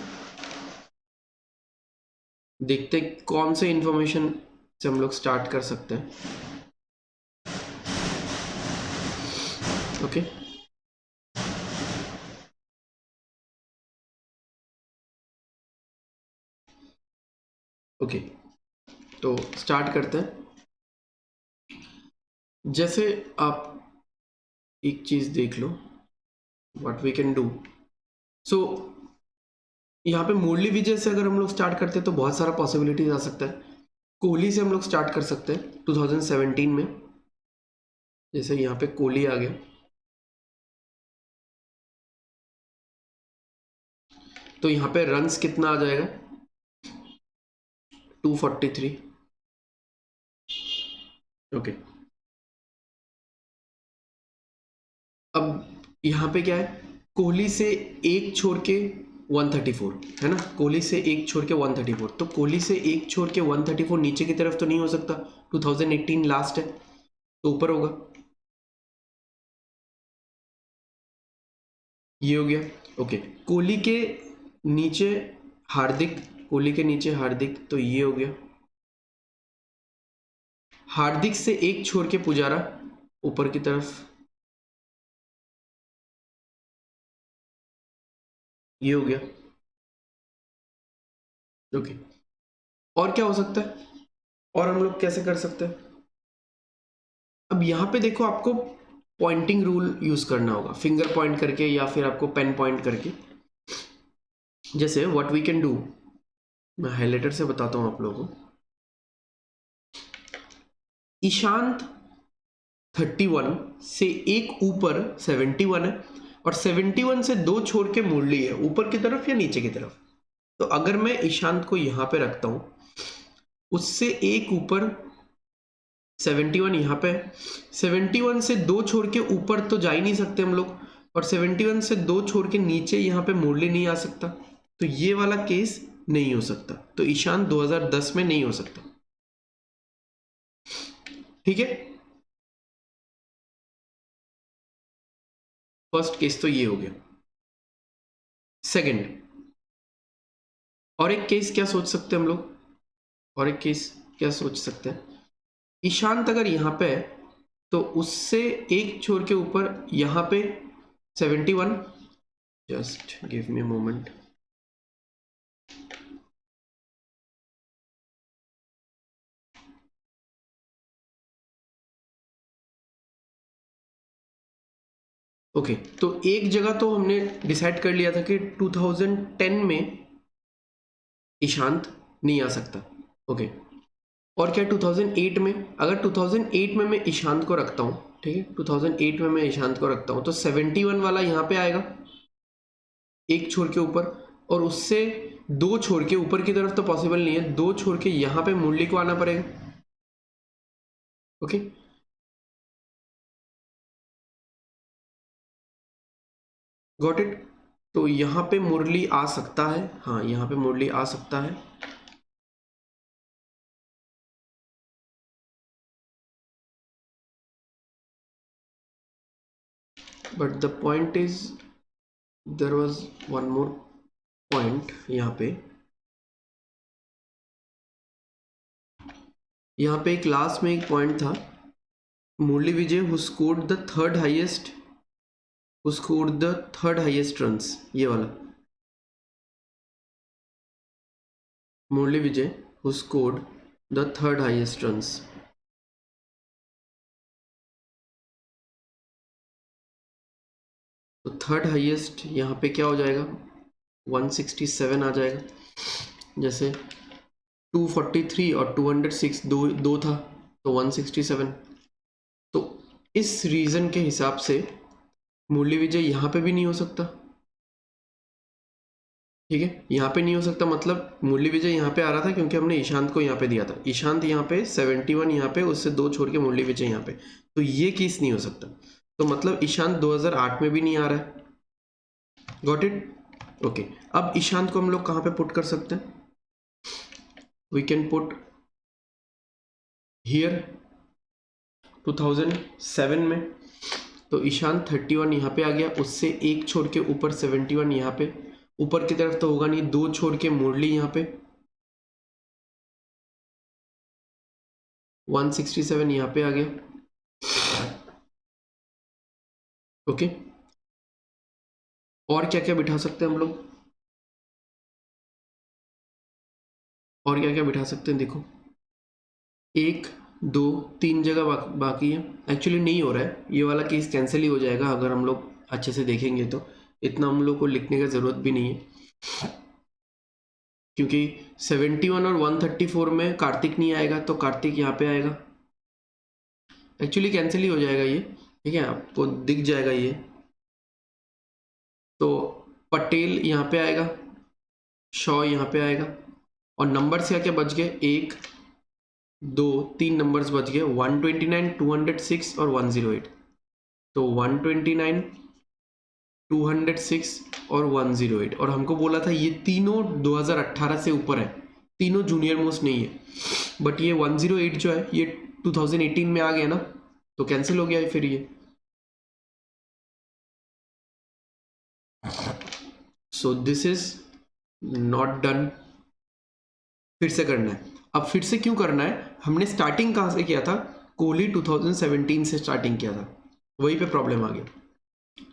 देखते कौन से इंफॉर्मेशन से हम लोग स्टार्ट कर सकते हैं। ओके, ओके, तो स्टार्ट करते हैं। जैसे आप एक चीज देख लो, व्हाट वी कैन डू। सो यहाँ पे मुरली विजय से अगर हम लोग स्टार्ट करते हैं तो बहुत सारा पॉसिबिलिटीज आ सकता है। कोहली से हम लोग स्टार्ट कर सकते हैं 2017 में, जैसे यहाँ पे कोहली आ गया, तो यहाँ पे रन्स कितना आ जाएगा? 243। ओके, अब यहाँ पे क्या है, कोहली से एक छोड़ के 134 है ना, कोहली से एक छोड़ के 134, तो कोहली से एक छोड़ के 134 नीचे की तरफ तो नहीं हो सकता, 2018 लास्ट है तो ऊपर होगा, ये हो गया। ओके, कोहली के नीचे हार्दिक, कोहली के नीचे हार्दिक, तो ये हो गया। हार्दिक से एक छोड़ के पुजारा ऊपर की तरफ, ये हो गया। ओके, और क्या हो सकता है, और हम लोग कैसे कर सकते हैं? अब यहाँ पे देखो, आपको पॉइंटिंग रूल यूज करना होगा, फिंगर पॉइंट करके या फिर आपको पेन पॉइंट करके। जैसे व्हाट वी कैन डू, मैं हाइलाइटर से बताता हूं आप लोगों को। ईशांत 31 से एक ऊपर 71 है, और 71 से दो छोड़ के मुरली है, ऊपर की तरफ या नीचे की तरफ। तो अगर मैं ईशांत को यहां पे रखता हूं, उससे एक ऊपर 71 यहाँ पे, 71 से दो छोड़ के ऊपर तो जा ही नहीं सकते हम लोग, और 71 से दो छोड़ के नीचे यहाँ पे मुरली नहीं आ सकता, तो ये वाला केस नहीं हो सकता, तो ईशान 2010 में नहीं हो सकता। ठीक है, फर्स्ट केस तो ये हो गया। सेकंड, और एक केस क्या सोच सकते हैं हम लोग, और एक केस क्या सोच सकते हैं, ईशांत अगर यहाँ पे है तो उससे एक छोर के ऊपर यहाँ पे 71, just give me a moment, okay, तो एक जगह तो हमने डिसाइड कर लिया था कि 2010 में ईशांत नहीं आ सकता। ओके, और क्या 2008 में? अगर 2008 में मैं ईशांत को रखता हूँ, ठीक है, 2008 में मैं ईशांत को रखता हूँ तो 71 वाला यहाँ पे आएगा एक छोर के ऊपर, और उससे दो छोर के ऊपर की तरफ तो पॉसिबल नहीं है, दो छोर के यहाँ पे मुरली को आना पड़ेगा। Okay, got it. तो यहाँ पे मुरली आ सकता है, हाँ यहाँ पे मुरली आ सकता है। But the point is there was one more point यहाँ पे। यहाँ पे एक लास्ट में एक पॉइंट था, Murali Vijay who scored the third highest, who scored the third highest runs, ये वाला Murali Vijay who scored the third highest runs. तो थर्ड हाईएस्ट यहाँ पे क्या हो जाएगा, 167 आ जाएगा। जैसे 243 और 206 दो था, तो 167। तो इस रीजन के हिसाब से मुरली विजय यहाँ पे भी नहीं हो सकता, ठीक है, यहाँ पे नहीं हो सकता। मतलब मुरली विजय यहाँ पे आ रहा था क्योंकि हमने ईशांत को यहाँ पे दिया था, ईशांत यहाँ पे 71 यहाँ पे, उससे दो छोड़ के मुरली विजय यहाँ पे, तो ये केस नहीं हो सकता। तो मतलब ईशांत 2008 में भी नहीं आ रहा है। Got it. ओके, अब ईशांत को हम लोग कहाँ पे पुट कर सकते हैं? वी कैन पुट हियर 2007 में। तो ईशांत 31 यहाँ पे आ गया, उससे एक छोड़ के ऊपर 71 यहाँ पे, ऊपर की तरफ तो होगा नहीं, दो छोड़ के मुरली यहाँ पे 167 यहाँ पे आ गया। ओके, और क्या क्या बिठा सकते हैं हम लोग, और क्या क्या बिठा सकते हैं? देखो, एक दो तीन जगह बाकी है। एक्चुअली नहीं हो रहा है, ये वाला केस कैंसिल ही हो जाएगा अगर हम लोग अच्छे से देखेंगे तो। इतना हम लोग को लिखने का ज़रूरत भी नहीं है, क्योंकि 71 और 134 में कार्तिक नहीं आएगा, तो कार्तिक यहाँ पे आएगा। एक्चुअली कैंसिल ही हो जाएगा ये, ठीक है, आपको दिख जाएगा ये। तो पटेल यहाँ पे आएगा, शॉ यहाँ पे आएगा, और नंबर्स क्या क्या बच गए, एक दो तीन नंबर्स बच गए, 129, 206 और 108। तो 129, 206 और 108, और हमको बोला था ये तीनों 2018 से ऊपर है, तीनों जूनियर मोस्ट नहीं है। बट ये 108 जो है ये 2018 में आ गया ना, तो कैंसिल हो गया फिर ये। सो दिस इज नॉट डन। फिर से करना है। अब फिर से क्यों करना है, हमने स्टार्टिंग कहाँ से किया था, कोहली 2017 से स्टार्टिंग किया था, वहीं पे प्रॉब्लम आ गया।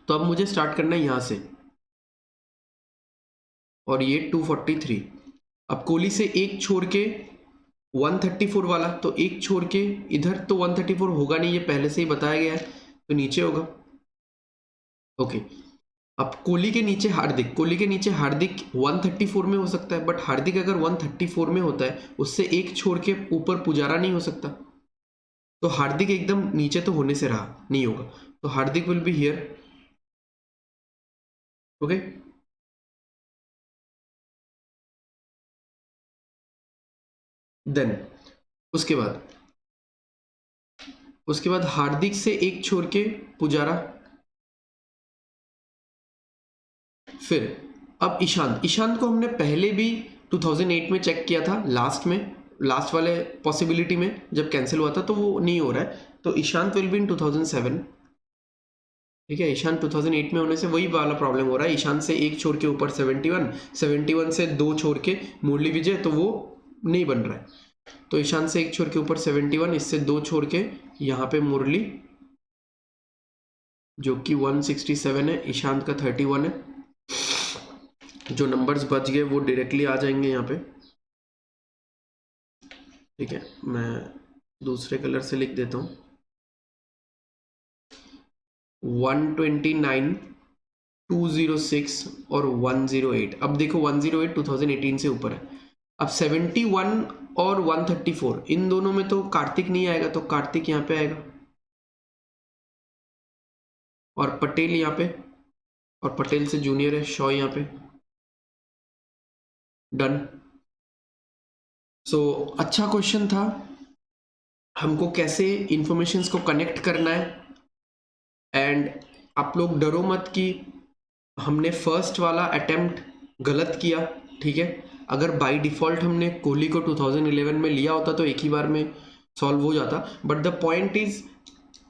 तो अब मुझे स्टार्ट करना है यहाँ से, और ये 243। अब कोहली से एक छोड़ के 134 वाला, तो एक छोड़ के इधर तो 134 होगा नहीं, ये पहले से ही बताया गया है, तो नीचे होगा। ओके, अब कोहली के नीचे हार्दिक, कोहली के नीचे हार्दिक 134 में हो सकता है, बट हार्दिक अगर 134 में होता है, उससे एक छोड़ के ऊपर पुजारा नहीं हो सकता, तो हार्दिक एकदम नीचे तो होने से रहा नहीं होगा, तो Hardik will be here. Okay, then उसके बाद हार्दिक से एक छोड़ के पुजारा, फिर अब ईशांत, ईशांत को हमने पहले भी 2008 में चेक किया था, लास्ट में, लास्ट वाले पॉसिबिलिटी में जब कैंसिल हुआ था, तो वो नहीं हो रहा है, तो ईशांत विल बी इन 2007। ठीक है, ईशांत 2008 में होने से वही वाला प्रॉब्लम हो रहा है, ईशांत से एक छोड़ के ऊपर 71, 71 से दो छोड़ के मुरली विजय, तो वो नहीं बन रहा है। तो ईशांत से एक छोड़ के ऊपर 71, इससे दो छोड़ के यहाँ पे मुरली जो कि 167 है, ईशांत का 31 है, जो नंबर्स बच गए वो डायरेक्टली आ जाएंगे यहाँ पे। ठीक है, मैं दूसरे कलर से लिख देता हूँ। 129, 206 और 108। अब देखो 108 2018 से ऊपर है। अब 71 और 134 इन दोनों में तो कार्तिक नहीं आएगा, तो कार्तिक यहाँ पे आएगा और पटेल यहाँ पे, और पटेल से जूनियर है शॉ यहाँ पे। डन। सो अच्छा क्वेश्चन था। हमको कैसे इंफॉर्मेशंस को कनेक्ट करना है, एंड आप लोग डरो मत कि हमने फर्स्ट वाला अटेम्प्ट गलत किया, ठीक है। अगर बाय डिफ़ॉल्ट हमने कोहली को 2011 में लिया होता तो एक ही बार में सॉल्व हो जाता, बट द पॉइंट इज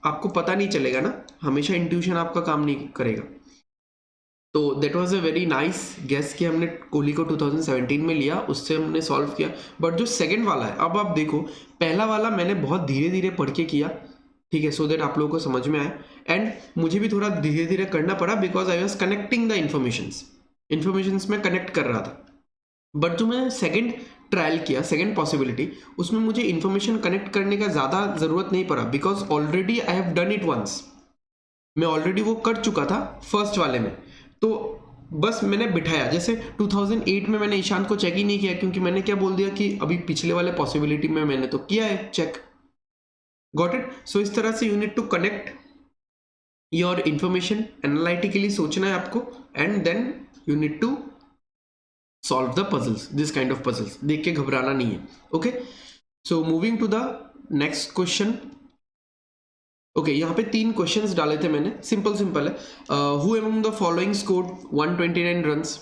आपको पता नहीं चलेगा ना, हमेशा इंट्यूशन आपका काम नहीं करेगा। तो that was a very nice guess कि हमने कोहली को 2017 में लिया, उससे हमने सॉल्व किया। बट जो सेकंड वाला है, अब आप देखो, पहला वाला मैंने बहुत धीरे धीरे पढ़ के किया, ठीक है, सो दैट आप लोगों को समझ में आए, एंड मुझे भी थोड़ा धीरे धीरे करना पड़ा because I was connecting the informations में कनेक्ट कर रहा था। बट जो मैंने सेकंड ट्रायल किया, सेकंड पॉसिबिलिटी, उसमें मुझे इन्फॉर्मेशन कनेक्ट करने का ज़्यादा ज़रूरत नहीं पड़ा because already I have done it once. मैं ऑलरेडी वो कर चुका था फर्स्ट वाले में, तो बस मैंने बिठाया। जैसे 2008 में मैंने ईशांत को चेक ही नहीं किया क्योंकि मैंने क्या बोल दिया कि अभी पिछले वाले पॉसिबिलिटी में मैंने तो किया है चेक। Got it. सो इस तरह से you need to connect your information, analytically सोचना है आपको, and then you need to solve the puzzles, this kind of puzzles. देख के घबराना नहीं है। Okay, so moving to the next question. Okay, यहाँ पे 3 क्वेश्चंस डाले थे मैंने, सिंपल सिंपल है। Who among the following scored 129 runs.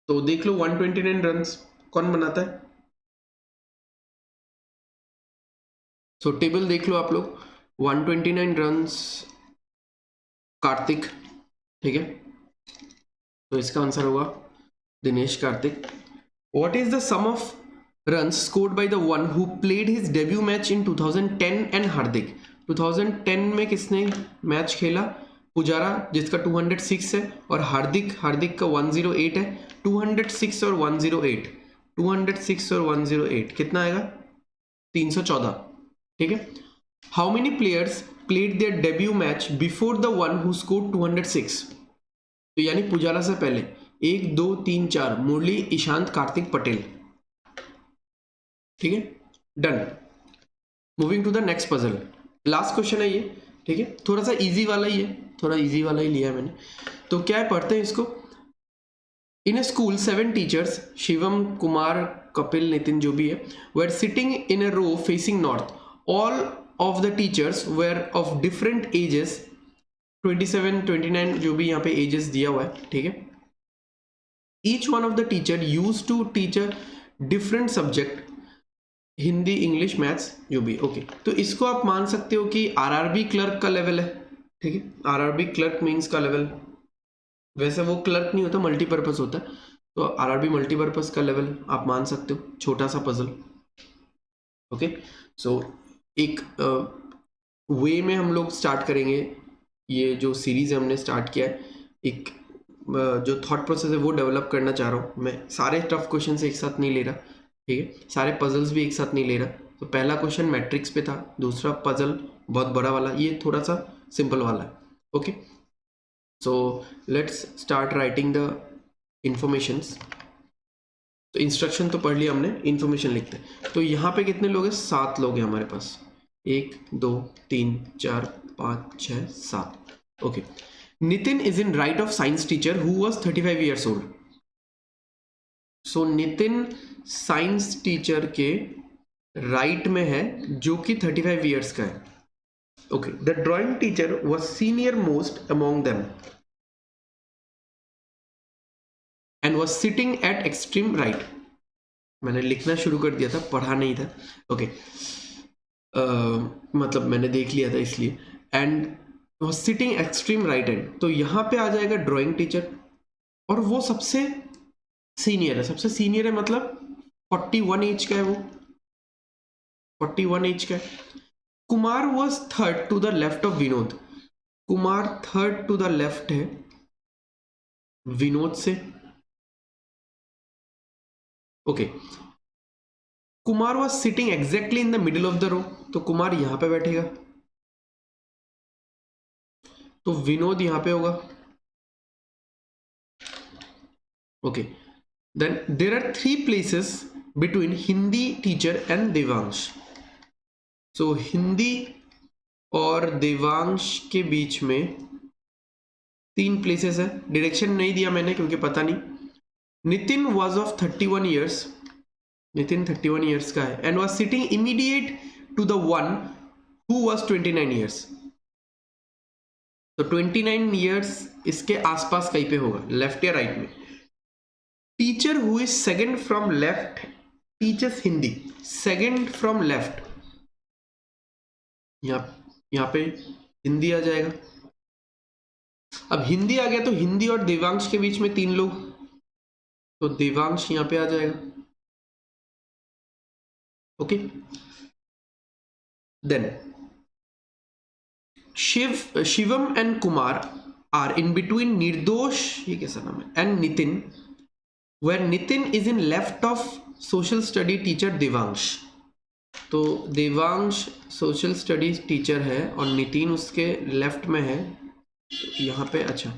तो देख लो 129 रन्स कौन बनाता है। सो टेबल देख लो आप लोग, 129 रन्स कार्तिक, ठीक है, तो इसका आंसर होगा Dinesh Karthik. What is the sum of runs scored by the one who played his debut match in 2010 and Hardik. 2010 में किसने मैच खेला? पुजारा, जिसका 206 है, और हार्दिक का 108 है। 206 और 108, 206 और 108 कितना आएगा? 314, ठीक है। How many players played their debut match before the one who scored 206। तो यानी पुजारा से पहले 1 2 3 4 मुरली, ईशांत, कार्तिक, पटेल, ठीक है, done. Moving to the next puzzle, last question है ये, ठीक है, थोड़ा सा इजी वाला ही है, थोड़ा इजी वाला ही लिया है मैंने। तो क्या है, पढ़ते हैं इसको। In a school 7 teachers, Shivam, Kumar, Kapil, Nitin, जो भी है, were sitting in a row facing north. All of the teachers were of different ages, 27 29 जो भी यहाँ पे एजेस दिया हुआ है, ठीक है। Each one of the teacher use to teacher different subject, Hindi, English, maths, जो भी। ओके, तो इसको आप मान सकते हो कि आरआरबी क्लर्क का लेवल है, ठीक है। आरआरबी क्लर्क मींस का लेवल, वैसे वो क्लर्क नहीं होता, मल्टीपर्पज होता है, तो आरआरबी मल्टीपर्पज का लेवल आप मान सकते हो, छोटा सा पजल। ओके, सो एक वे में हम लोग स्टार्ट करेंगे, ये जो सीरीज हमने स्टार्ट किया है, एक जो थॉट प्रोसेस है वो डेवलप करना चाह रहा हूँ मैं। सारे टफ क्वेश्चन एक साथ नहीं ले रहा, ठीक है, सारे पजल्स भी एक साथ नहीं ले रहा। तो पहला क्वेश्चन मैट्रिक्स पे था, दूसरा पजल बहुत बड़ा वाला, ये थोड़ा सा सिंपल वाला है। Okay, so let's start writing the informations. तो इंस्ट्रक्शन तो पढ़ लिया हमने, इंफॉर्मेशन लिखते हैं। तो यहाँ पे कितने लोग हैं? 7 लोग हैं हमारे पास, 1 2 3 4 5 6 7। Okay, Nitin is in right of science teacher who was 35 years old. So Nitin science teacher के राइट में है जो कि 35 ईयर्स का है। Okay, the drawing teacher was senior most among them and was sitting at extreme right. मैंने लिखना शुरू कर दिया था, पढ़ा नहीं था। ओके, मतलब मैंने देख लिया था इसलिए। And was sitting extreme right and, तो यहाँ पे आ जाएगा ड्राइंग टीचर, और वो सबसे सीनियर है। सबसे सीनियर है मतलब 41 एज का है वो, 41 एज का है। Kumar was third to the left of Vinod. Kumar third to the left है विनोद से। Okay, Kumar was sitting exactly in the middle of the row, तो कुमार यहां पे बैठेगा। तो विनोद यहाँ पे होगा। Okay, then there are 3 places between Hindi teacher and Devansh. So Hindi और देवांश के बीच में 3 प्लेसेस है। डायरेक्शन नहीं दिया मैंने क्योंकि पता नहीं। Nitin was of 31 years, Nitin 31 years का है, and was sitting immediate to the one who was 29 years. तो 29 ईयर्स इसके आसपास कहीं पे होगा, लेफ्ट या राइट में। Teacher who is second from left teachers Hindi, second from left, यहाँ पे हिंदी आ जाएगा। अब हिंदी आ गया तो हिंदी और देवांश के बीच में 3 लोग, तो देवांश यहां पे आ जाएगा। Okay, then Shivam and Kumar are in between Nirdosh, ये कैसा नाम है, and Nitin, where Nitin is in left of social study teacher Devansh. तो देवांश सोशल स्टडीज टीचर है और नितिन उसके लेफ्ट में है। तो यहाँ पे अच्छा,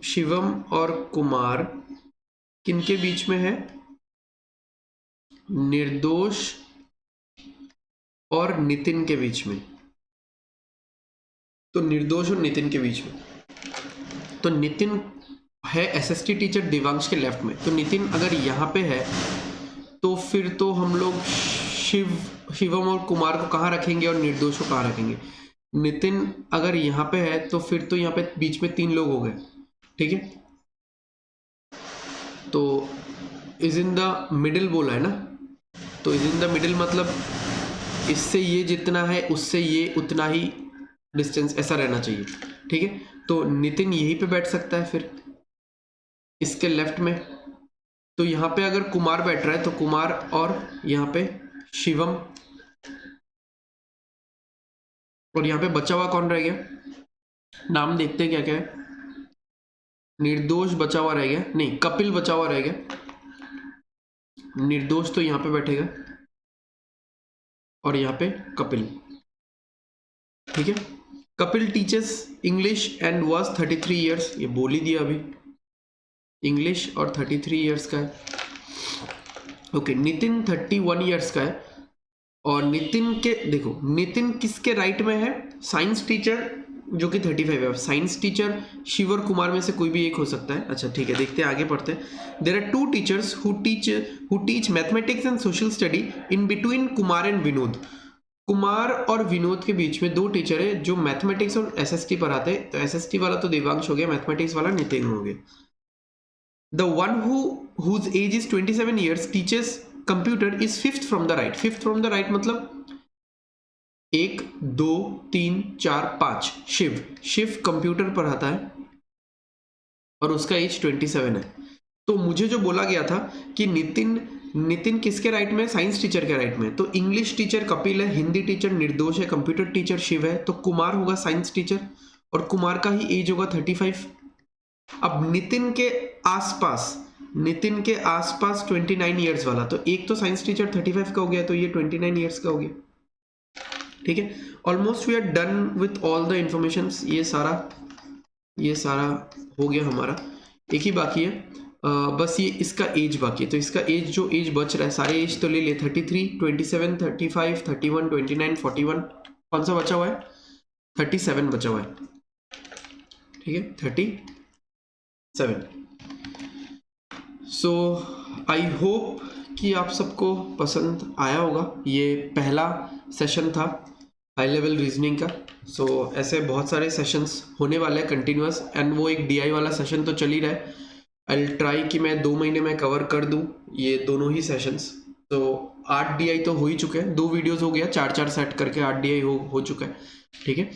शिवम और कुमार किनके बीच में है, निर्दोष और नितिन के बीच में। तो निर्दोष और नितिन के बीच में, तो नितिन है एसएसटी टीचर देवांश के लेफ्ट में। तो नितिन अगर यहाँ पे है तो फिर तो हम लोग शिवम और कुमार को कहाँ रखेंगे और निर्दोष को कहाँ रखेंगे। नितिन अगर यहाँ पे है तो फिर तो यहाँ पे बीच में 3 लोग हो गए, ठीक है। तो इज इन द मिडिल बोला है ना, तो इज इन द मिडिल मतलब इससे ये जितना है उससे ये उतना ही डिस्टेंस ऐसा रहना चाहिए, ठीक है। तो नितिन यहीं पे बैठ सकता है फिर इसके लेफ्ट में। तो यहाँ पे अगर कुमार बैठ रहा है तो कुमार और यहाँ पे शिवम, और यहाँ पे बचा हुआ कौन रह गया, नाम देखते हैं क्या क्या है। निर्दोष बचा हुआ रह गया, नहीं कपिल बचा हुआ रह गया। निर्दोष तो यहाँ पे बैठेगा और यहाँ पे कपिल, ठीक है। Kapil teachers English and was 33 years, ये बोल ही दिया अभी, इंग्लिश और 33 ईयर्स का है। ओके, नितिन 31 ईयर्स का है और नितिन के देखो, नितिन किसके राइट में है, साइंस टीचर जो कि 35 है। साइंस टीचर शिव और कुमार में से कोई भी एक हो सकता है। अच्छा ठीक है, देखते हैं आगे पढ़ते हैं। There are 2 teachers who teach mathematics and social study in between Kumar and Vinod. Kumar और विनोद के बीच में 2 टीचर है जो मैथमेटिक्स और एसएसटी पढ़ाते हैं। तो एसएसटी वाला तो देवांश हो गया, मैथमेटिक्स वाला नितिन हो गया। The one whose age is 27 years teaches computer is 5th from the right. 5th from the right मतलब 1 2 3 4 5 शिव कंप्यूटर पढ़ाता है और उसका एज 27 है। तो मुझे जो बोला गया था कि नितिन किसके राइट में, साइंस टीचर के राइट में। तो इंग्लिश टीचर कपिल है, हिंदी टीचर निर्दोष है, कंप्यूटर टीचर शिव है। तो कुमार होगा साइंस टीचर और कुमार का ही एज होगा 35। अब नितिन के आसपास 29 ईयर्स वाला, तो एक तो साइंस टीचर 35 का हो गया, तो ये 29 ईयर्स का हो गया, ठीक है। Almost we are done with all the information. ये सारा हो गया हमारा, एक ही बाकी है बस ये इसका एज बाकी है। तो इसका एज जो एज बच रहा है, सारे एज तो ले लिए, 33 27 35 31 29 41, कौन सा बचा हुआ है, 37 बचा हुआ है, ठीक है 37। सो आई होप कि आप सबको पसंद आया होगा। ये पहला सेशन था हाई लेवल रीजनिंग का। सो ऐसे बहुत सारे सेशंस होने वाले हैं कंटिन्यूअस, एंड वो एक डीआई वाला सेशन तो चल ही रहा है। आई ट्राई कि मैं 2 महीने में कवर कर दूं ये दोनों ही सेशंस। तो 8 डीआई तो हो ही चुके हैं, 2 वीडियोस हो गया, 4 सेट करके 8 डीआई हो चुका है, ठीक है।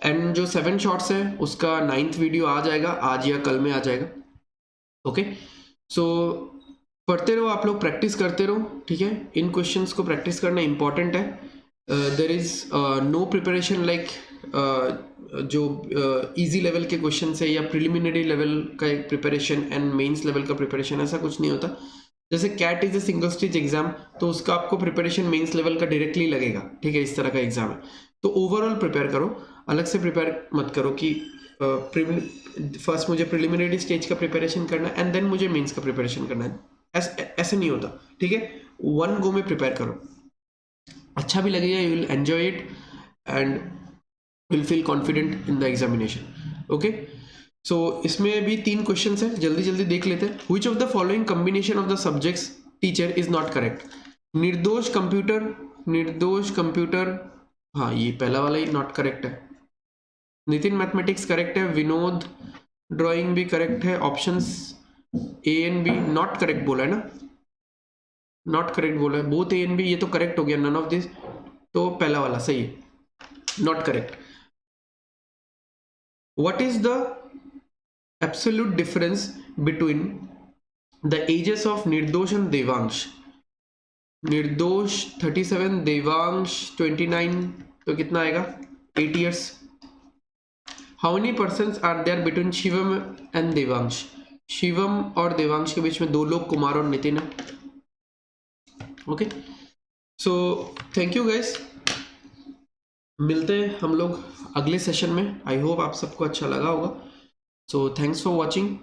एंड जो 7 शॉर्ट्स है उसका 9th वीडियो आ जाएगा, आज या कल में आ जाएगा, ओके। सो पढ़ते रहो आप लोग, प्रैक्टिस करते रहो, ठीक है। इन क्वेश्चंस को प्रैक्टिस करना इंपॉर्टेंट है। There is no preparation like जो इजी लेवल के क्वेश्चन है या प्रिलिमिनरी लेवल का एक प्रिपरेशन एंड मेंस लेवल का प्रिपरेशन, ऐसा कुछ नहीं होता। जैसे CAT is a single stage exam, तो उसका आपको प्रिपरेशन मेंस लेवल का डायरेक्टली लगेगा, ठीक है, इस तरह का एग्जाम है। तो ओवरऑल प्रिपेयर करो, अलग से प्रिपेयर मत करो कि फर्स्ट मुझे प्रिलिमिनरी स्टेज का प्रिपरेशन करना है एंड देन मुझे मेंस का प्रिपरेशन करना है, ऐसे नहीं होता, ठीक है। वन गो में प्रिपेयर करो, अच्छा भी लगेगा, you will enjoy it and will feel confident in the examination. Okay, so इसमें भी 3 क्वेश्चन है, जल्दी जल्दी देख लेते हैं। Which of the following combination of the subjects teacher is not correct? निर्दोष कंप्यूटर, हाँ ये पहला वाला ही नॉट करेक्ट है। नितिन मैथमेटिक्स करेक्ट है, विनोद ड्राइंग भी करेक्ट है, options A and B not correct बोला है ना, नॉट करेक्ट बोला है, बोथ ए एंड बी, ये तो करेक्ट हो गया, नन ऑफ दिस, तो पहला वाला सही है, not correct. What is the absolute difference between the ages of Nirdosh and Devansh? Nirdosh 37, Devansh 29, तो कितना आएगा? 8 years। How many persons are there between Shivam and Devansh? Shivam और देवांश के बीच में 2 लोग, कुमार और नितिन है। Okay, so thank you guys, मिलते हैं हम लोग अगले सेशन में। आई होप आप सबको अच्छा लगा होगा। So thanks for watching.